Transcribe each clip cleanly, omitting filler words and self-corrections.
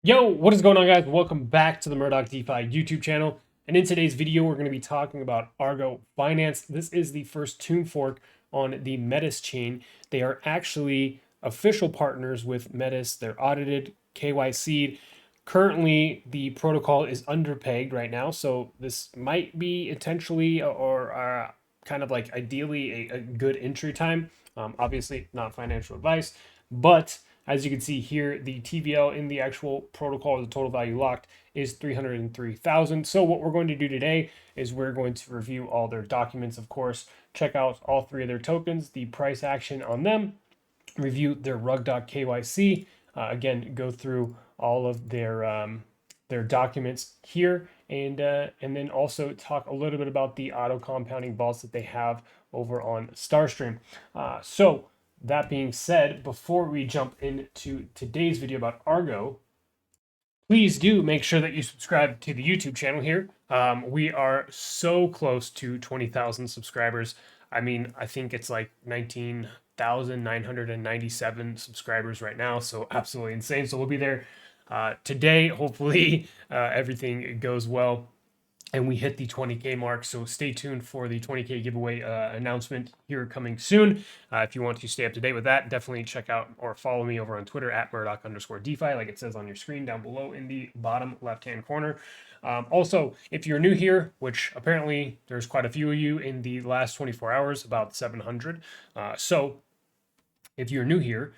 Yo, what is going on, guys? Welcome back to the Murdoch DeFi YouTube channel. And in today's video, we're going to be talking about Argo Finance. This is the first tomb fork on the Metis chain. They are actually official partners with Metis. They're audited, KYC'd. Currently, the protocol is underpegged right now, so this might be potentially or kind of like ideally a good entry time. Obviously, not financial advice, but as you can see here, the TVL in the actual protocol, the total value locked, is 303,000. So what we're going to do today is we're going to review all their documents, of course, check out all three of their tokens, the price action on them, review their rug.kyc, again, go through all of their documents here, and then also talk a little bit about the auto compounding vaults that they have over on Starstream. So that being said, before we jump into today's video about Argo, please do make sure that you subscribe to the YouTube channel here. We are so close to 20,000 subscribers. I mean, I think it's like 19,997 subscribers right now, so absolutely insane. So we'll be there today. Hopefully, everything goes well and we hit the 20K mark. So stay tuned for the 20K giveaway announcement here coming soon. If you want to stay up to date with that, definitely check out or follow me over on Twitter at Murdoch_DeFi, like it says on your screen down below in the bottom left-hand corner. Also, if you're new here, which apparently there's quite a few of you in the last 24 hours, about 700. So if you're new here,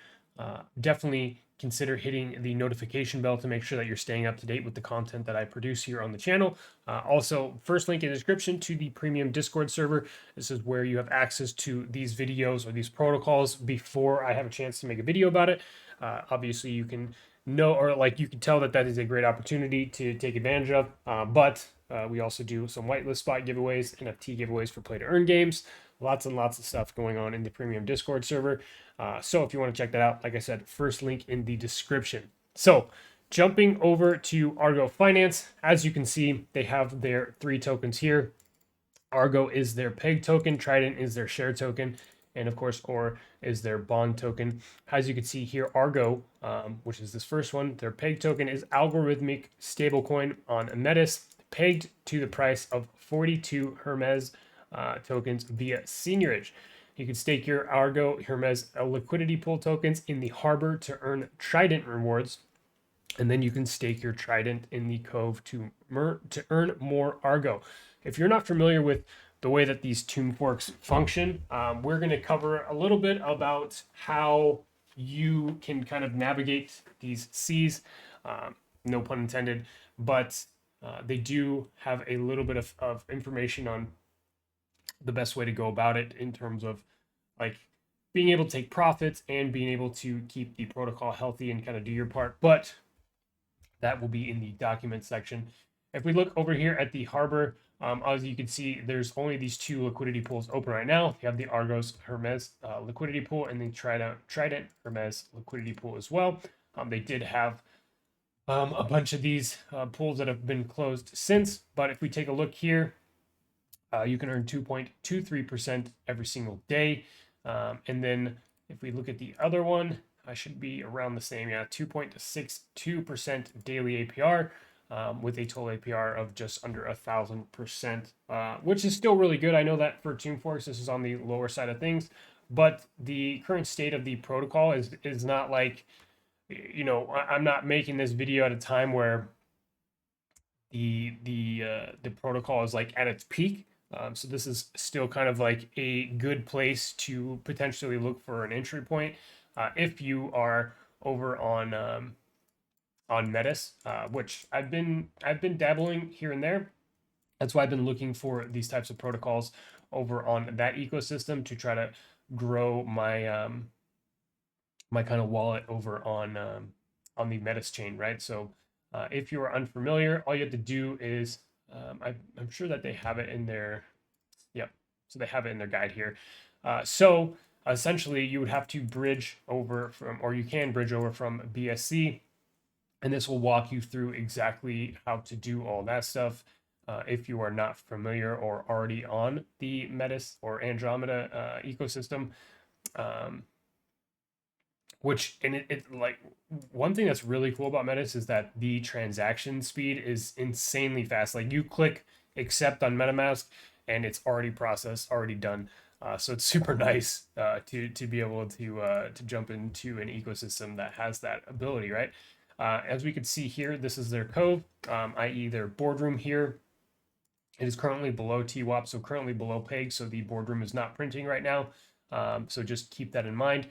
definitely consider hitting the notification bell to make sure that you're staying up to date with the content that I produce here on the channel. Also, first link in the description to the premium Discord server. This is where you have access to these videos or these protocols before I have a chance to make a video about it. Obviously, you can know, or like you can tell that is a great opportunity to take advantage of. But we also do some whitelist spot giveaways, NFT giveaways for play to earn games. Lots and lots of stuff going on in the premium Discord server. So if you want to check that out, like I said, first link in the description. So jumping over to Argo Finance, as you can see, they have their three tokens here. Argo is their peg token, Trident is their share token, and of course, Or is their bond token. As you can see here, Argo, which is this first one, their peg token is algorithmic stablecoin on Metis, pegged to the price of 42 Hermes tokens via seniorage. You can stake your Argo Hermes liquidity pool tokens in the harbor to earn Trident rewards. And then you can stake your Trident in the Cove to earn more Argo. If you're not familiar with the way that these tomb forks function, we're going to cover a little bit about how you can kind of navigate these seas, no pun intended, but they do have a little bit of information on the best way to go about it in terms of like being able to take profits and being able to keep the protocol healthy and kind of do your part. But that will be in the document section. If we look over here at the harbor, as you can see, there's only these two liquidity pools open right now. You have the Argos Hermes liquidity pool and the Trident Hermes liquidity pool as well. They did have a bunch of these pools that have been closed since, but if we take a look here, you can earn 2.23% every single day. And then if we look at the other one, I should be around the same, 2.62% daily APR, with a total APR of just under 1,000%, which is still really good. I know that for Tomb Forks, this is on the lower side of things, but the current state of the protocol is not like, I'm not making this video at a time where the protocol is like at its peak. So this is still kind of like a good place to potentially look for an entry point if you are over on Metis, which I've been dabbling here and there. That's why I've been looking for these types of protocols over on that ecosystem to try to grow my my kind of wallet over on the Metis chain, right? So if you are unfamiliar, all you have to do is I'm sure that they have it in their, yep. So they have it in their guide here. So essentially you would have to bridge over from, or you can bridge over from BSC, and this will walk you through exactly how to do all that stuff. If you are not familiar or already on the Metis or Andromeda ecosystem. which, and it like, one thing that's really cool about Metis is that the transaction speed is insanely fast. Like, you click accept on MetaMask and it's already processed, already done. So it's super nice to be able to jump into an ecosystem that has that ability, right? As we can see here, this is their code, i.e. their boardroom here. It is currently below TWAP, so currently below PEG, so the boardroom is not printing right now. So just keep that in mind.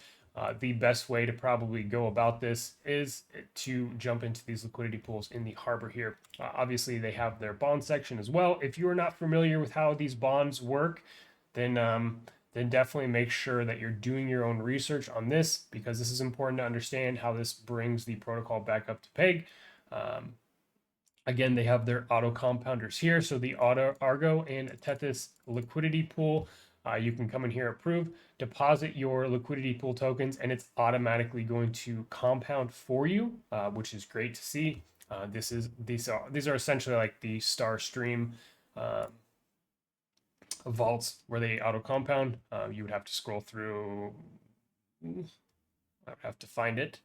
The best way to probably go about this is to jump into these liquidity pools in the harbor here. Obviously, they have their bond section as well. If you are not familiar with how these bonds work, then definitely make sure that you're doing your own research on this, because this is important to understand how this brings the protocol back up to PEG. Again, they have their auto compounders here. So the Argo and Tethys liquidity pool, you can come in here, approve, deposit your liquidity pool tokens, and it's automatically going to compound for you, which is great to see. These are essentially like the Star Stream vaults where they auto compound. You would have to scroll through. I would have to find it.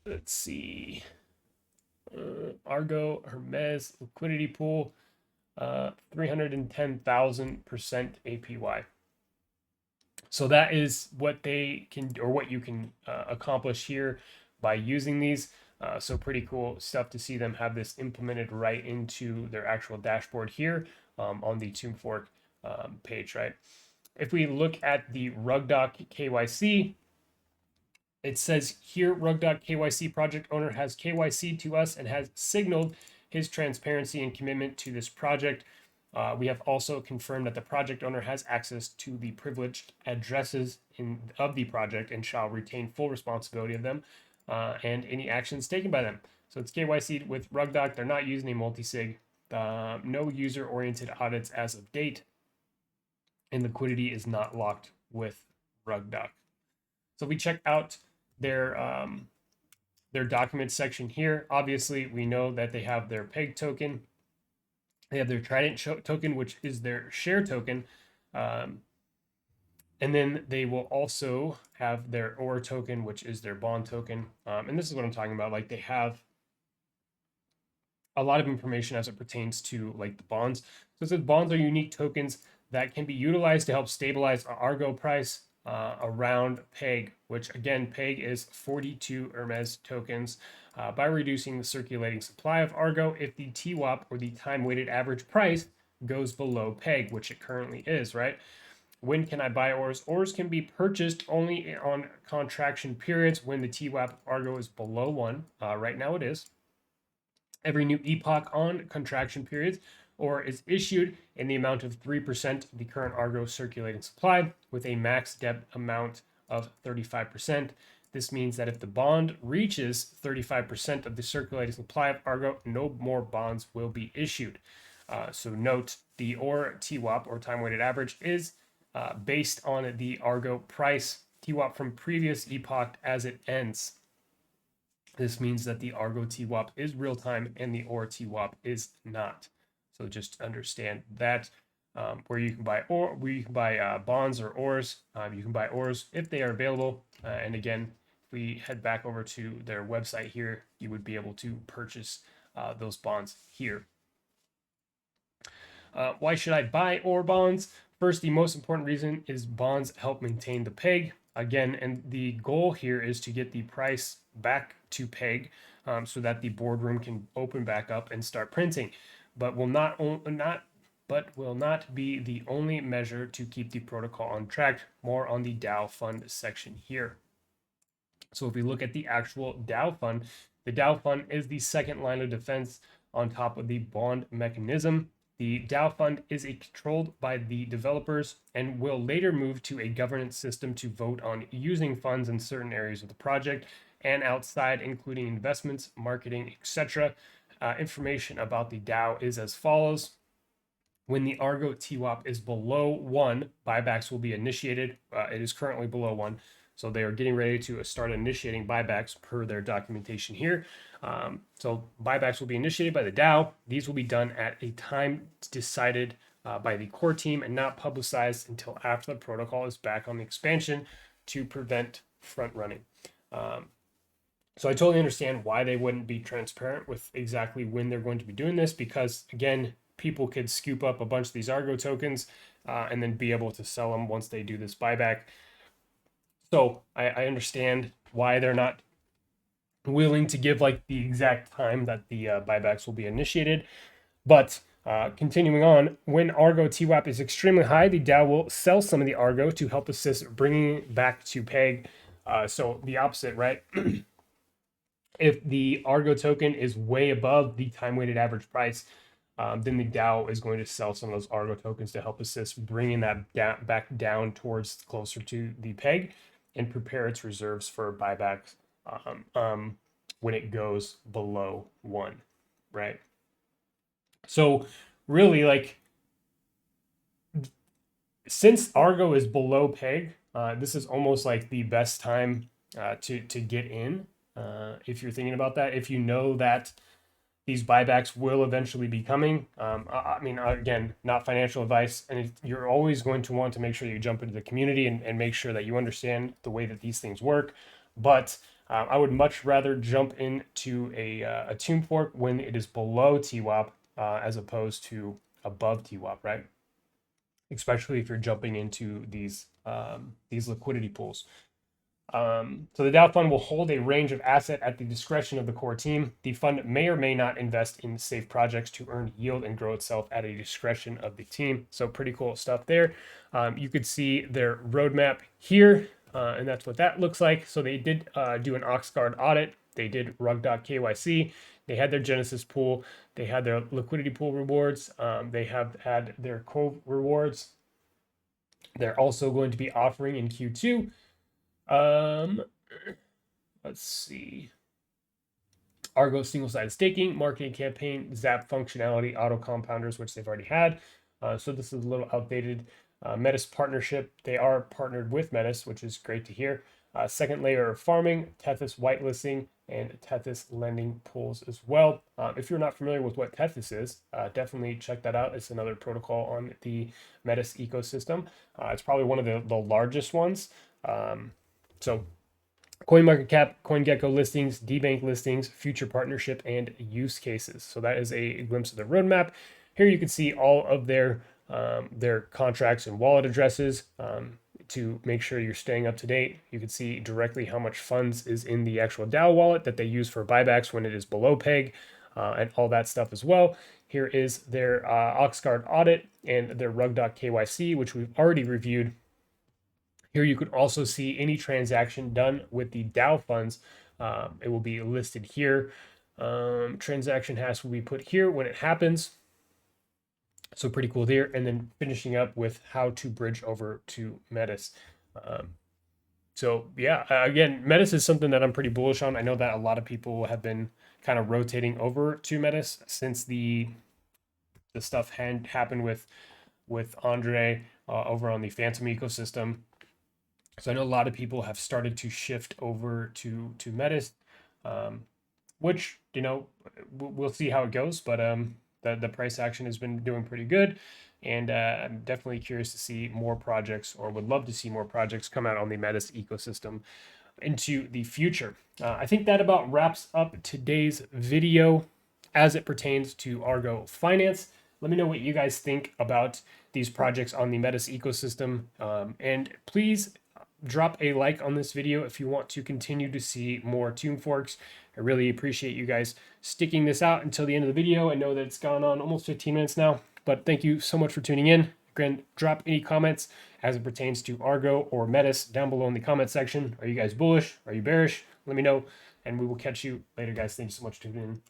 Let's see. Argo Hermes liquidity pool, 310,000% APY. So that is what they can, or what you can accomplish here by using these. So pretty cool stuff to see them have this implemented right into their actual dashboard here on the Tomb Fork page, right? If we look at the RugDoc KYC, it says here, RugDoc KYC project owner has KYC to us and has signaled his transparency and commitment to this project. We have also confirmed that the project owner has access to the privileged addresses of the project and shall retain full responsibility of them and any actions taken by them. So it's KYC with RugDoc. They're not using a multi-sig. No user-oriented audits as of date. And liquidity is not locked with RugDoc. So we check out their document section here. Obviously, we know that they have their PEG token. They have their Trident token, which is their share token. And then they will also have their OR token, which is their bond token. And this is what I'm talking about. Like, they have a lot of information as it pertains to like the bonds. So it says bonds are unique tokens that can be utilized to help stabilize our Argo price around PEG, which again, PEG is 42 Hermes tokens, by reducing the circulating supply of Argo if the TWAP, or the time weighted average price, goes below PEG, which it currently is, right? When can I buy ores? Ores can be purchased only on contraction periods when the TWAP of Argo is below 1. Right now it is. Every new epoch on contraction periods, or is issued in the amount of 3% of the current Argo circulating supply with a max depth amount of 35%. This means that if the bond reaches 35% of the circulating supply of Argo, no more bonds will be issued. So note, the OR TWAP, or time weighted average, is based on the Argo price TWAP from previous epoch as it ends. This means that the Argo TWAP is real time and the OR TWAP is not. So just understand that. Where you can buy bonds or ores. You can buy ores if they are available. And again, if we head back over to their website here, you would be able to purchase those bonds here. Why should I buy ore bonds? First, the most important reason is bonds help maintain the PEG. Again, and the goal here is to get the price back to PEG so that the boardroom can open back up and start printing, but will not be the only measure to keep the protocol on track. More on the DAO fund section here. So if we look at the actual DAO fund, the DAO fund is the second line of defense on top of the bond mechanism. The DAO fund is controlled by the developers and will later move to a governance system to vote on using funds in certain areas of the project and outside, including investments, marketing, etc. Information about the DAO is as follows. When the Argo TWAP is below 1, buybacks will be initiated. It is currently below 1. So they are getting ready to start initiating buybacks per their documentation here. So buybacks will be initiated by the DAO. These will be done at a time decided by the core team and not publicized until after the protocol is back on the expansion to prevent front running. So I totally understand why they wouldn't be transparent with exactly when they're going to be doing this, because again, people could scoop up a bunch of these Argo tokens and then be able to sell them once they do this buyback. So I understand why they're not willing to give like the exact time that the buybacks will be initiated. But continuing on, when Argo TWAP is extremely high, the DAO will sell some of the Argo to help assist bringing it back to peg. So the opposite, right? If the Argo token is way above the time-weighted average price, then the DAO is going to sell some of those Argo tokens to help assist bringing that back down towards closer to the peg and prepare its reserves for buybacks when it goes below 1, right? So really, like, since Argo is below peg, this is almost like the best time to get in. If you're thinking about that, if you know that these buybacks will eventually be coming. I mean, again, not financial advice, and you're always going to want to make sure you jump into the community and make sure that you understand the way that these things work. But I would much rather jump into a tomb fork when it is below TWAP as opposed to above TWAP, right? Especially if you're jumping into these liquidity pools. So the DAO fund will hold a range of asset at the discretion of the core team. The fund may or may not invest in safe projects to earn yield and grow itself at a discretion of the team. So pretty cool stuff there. You could see their roadmap here, and that's what that looks like. So they did do an Oxguard audit. They did rug.kyc. They had their Genesis pool. They had their liquidity pool rewards. They have had their Cove rewards. They're also going to be offering in Q2. Let's see. Argo single-sided staking, marketing campaign, Zap functionality, auto compounders, which they've already had. So this is a little outdated. Metis partnership. They are partnered with Metis, which is great to hear. Second layer of farming, Tethys whitelisting, and Tethys lending pools as well. If you're not familiar with what Tethys is, definitely check that out. It's another protocol on the Metis ecosystem. It's probably one of the largest ones. So CoinMarketCap, CoinGecko listings, DBank listings, future partnership, and use cases. So that is a glimpse of the roadmap. Here you can see all of their contracts and wallet addresses to make sure you're staying up to date. You can see directly how much funds is in the actual DAO wallet that they use for buybacks when it is below peg, and all that stuff as well. Here is their Oxguard audit and their rug.kyc, which we've already reviewed. Here you could also see any transaction done with the DAO funds. It will be listed here. Transaction hash will be put here when it happens. So pretty cool there. And then finishing up with how to bridge over to Metis. So yeah, again, Metis is something that I'm pretty bullish on. I know that a lot of people have been kind of rotating over to Metis since the stuff happened with Andre over on the Phantom ecosystem. So I know a lot of people have started to shift over to Metis, which, you know, we'll see how it goes. But the price action has been doing pretty good. And I'm definitely curious to see more projects, or would love to see more projects come out on the Metis ecosystem into the future. I think that about wraps up today's video as it pertains to Argo Finance. Let me know what you guys think about these projects on the Metis ecosystem. And please drop a like on this video if you want to continue to see more tomb forks. I really appreciate you guys sticking this out until the end of the video. I know that it's gone on almost 15 minutes now, but thank you so much for tuning in. Again, drop any comments as it pertains to Argo or Metis down below in the comment section. Are you guys bullish? Are you bearish? Let me know, and we will catch you later, guys. Thank you so much for tuning in.